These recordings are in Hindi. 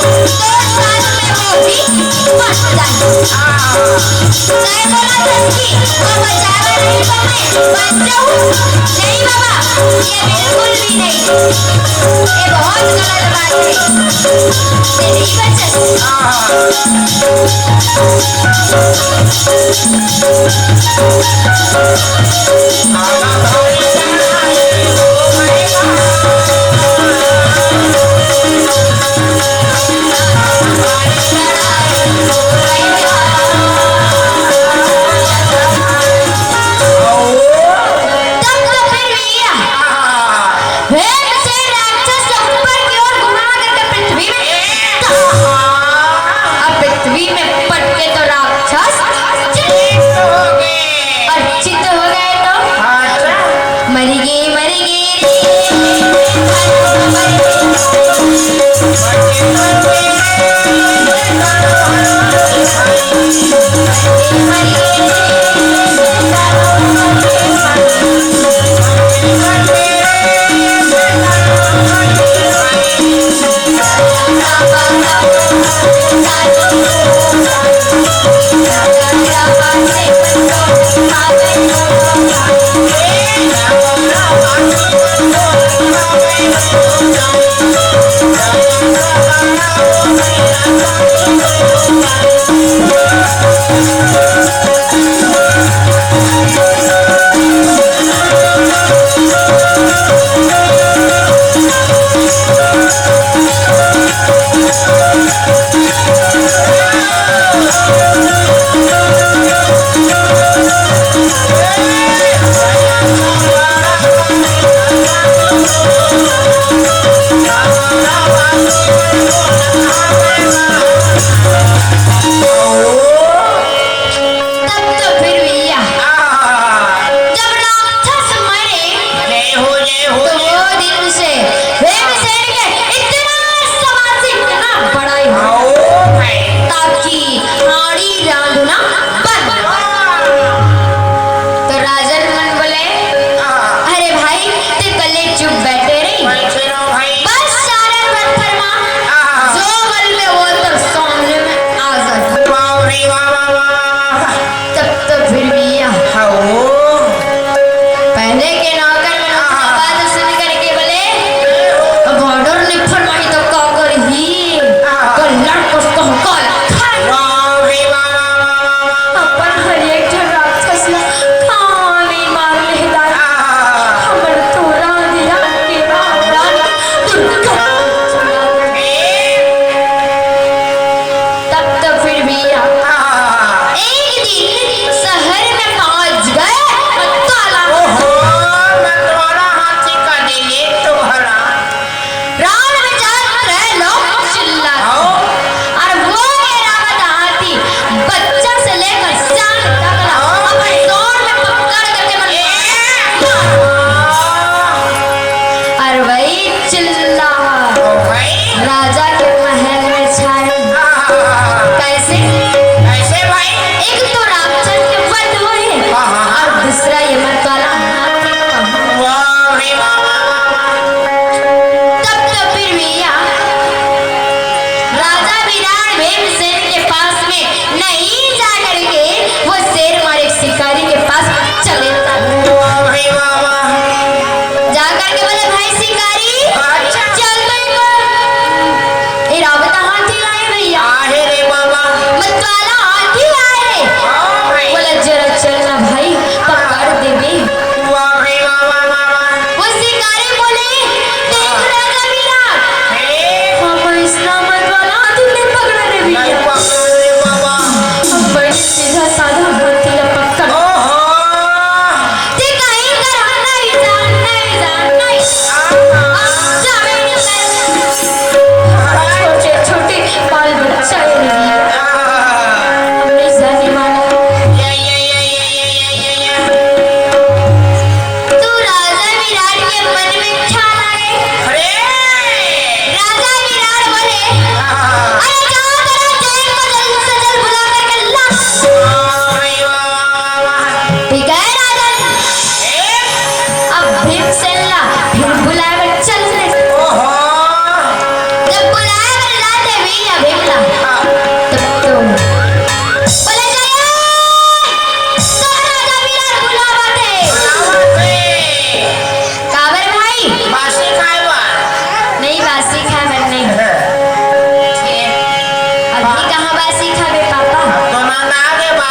मैं बोला था कि वो बचावा नहीं तो मैं बच जाऊं। नहीं बाबा, ये बिल्कुल भी नहीं, ये बहुत गलत बात है, मैं नहीं बच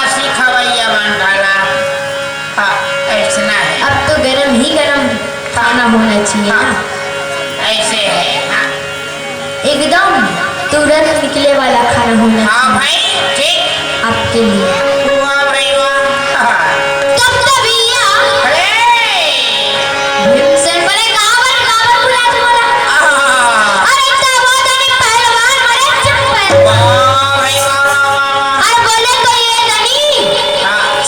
बासी खवैया मन डाला। हाँ, ऐसा है। अब तो गरम ही गरम खाना होना चाहिए ना। ऐसे है। हाँ। एकदम तुरंत निकले वाला खाना होना हाँ चाहिए भाई ठीक। आपके लिए। वाह भाई वाह। तब भैया भीमसेन बोले काबर काबर बुला बोला। अरे तब तनी पहलवान मरे चुप पहलवान। अरे बोले तो ये नहीं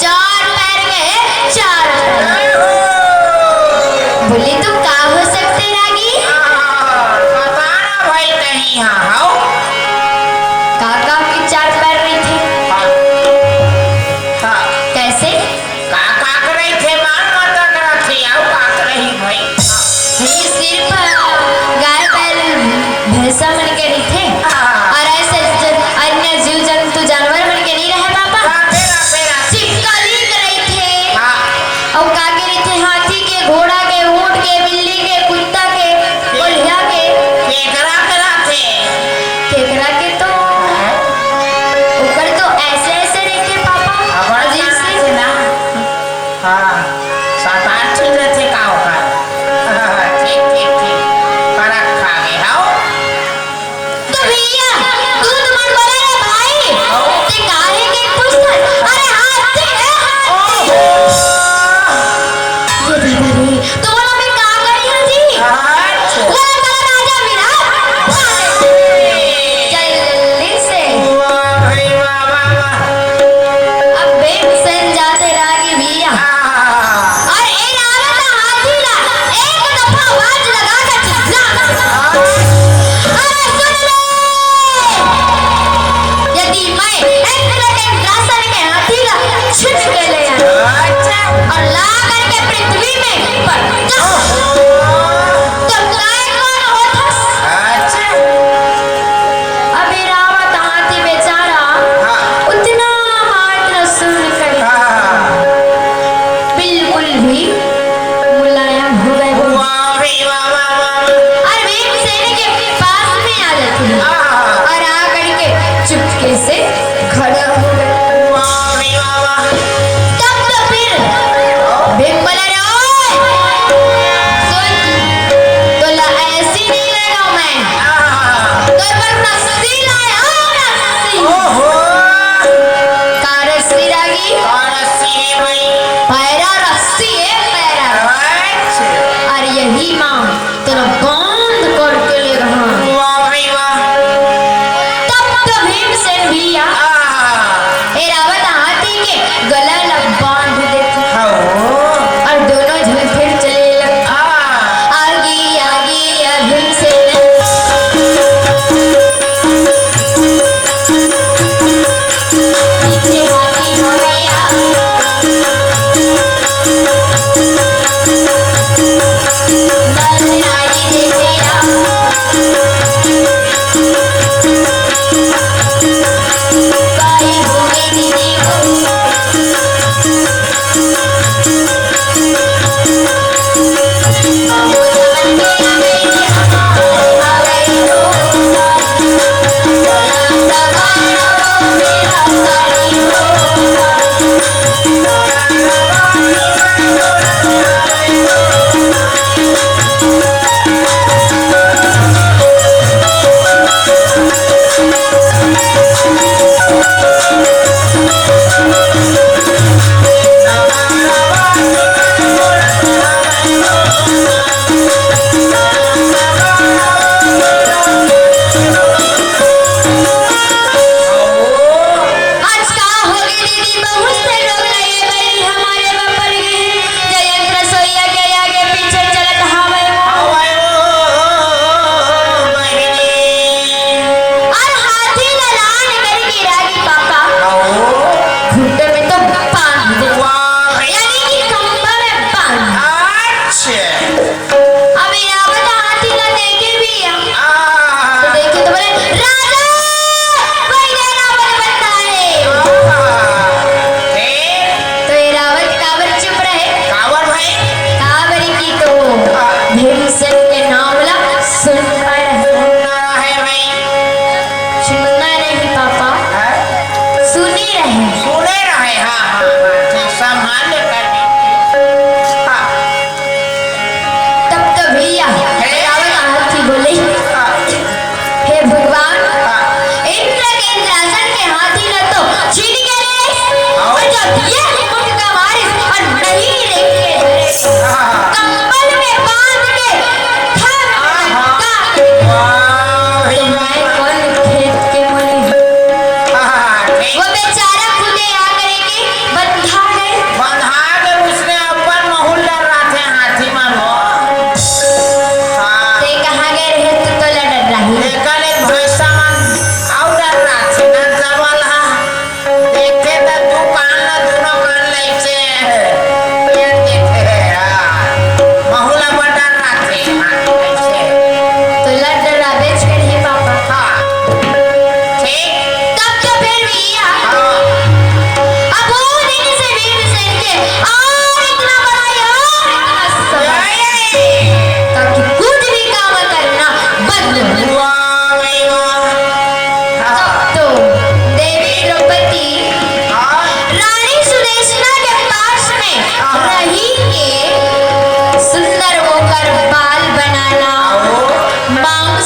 चार पैर के चार बोले तो का हो सकते रागी। पता ना भाई नहीं। हाँ काका की चार पैर नहीं थे कैसे। काका करे थे मान माता करा थे आओ काक रही भाई। ये सिर्फ गाय बैल भैंसा मन के नहीं थे और ऐसे अन्य जीव जंतु जानवर मन के नहीं रहे पापा। चिपकली करे थे और कागे रहे थे हाथी के घोड़ा के ऊंट के बिल्ली के कुत्ता के कोल्हा के केकरा करा थे। केकड़ा के तो ऊपर तो ऐसे ऐसे रहते पापा अजीब से ना। हाँ सात आठ ठीक रहते का होगा। ठीक ठीक ठीक परख खा गए। हाँ तो भैया दूध मन बोले रे भाई ते काहे के पूछता। अरे हाथी है ये दीदी तो बोला मैं का करी हां जी बोला बोला राजा मेरा जल्दी से। वाह भाई वाह वाह वाह। अब भीमसेन जाते रागी भैया और ए रावत हाथी ला एक दफा आवाज लगा के चिल्ला। अरे सुन ले यदि मैं एक सेकंड रास्ते के हाथी ला छिप के ले आया और ला करके पृथ्वी में पड़ जाऊं तो काय कौन होता। अभी रावत हाथी बेचारा उतना मात्र सुन कर बिल्कुल भी मुलायम हो गए वाह भाई वाह वाह वाह। और भीमसेन के पास में आ जाते हैं और आकर के चुपके से खड़ा हो गए। वाह भाई वाह वाह। तब तो फिर भीम बोला रे ओए सुन तोला ऐसी नहीं लगा मैं तो पर रस्सी लाया रस्सी ओहो का रस्सी रागी और रस्सी है भाई। पैरा रस्सी है पैरा और यही माँ तेरा बांध करके ले रहा। वाह भाई वाह। तब तो भीमसेन भैया ए रावत हाथी के गला लग बांध देते और दोनों जन फिर चले लगे आगे आगे भीमसेन पीछे हाथी हो गया। नरनारी देखिया काहे हो गई दीदी को भगवान के आ गई हो मेरा साड़ी हो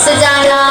बस जाना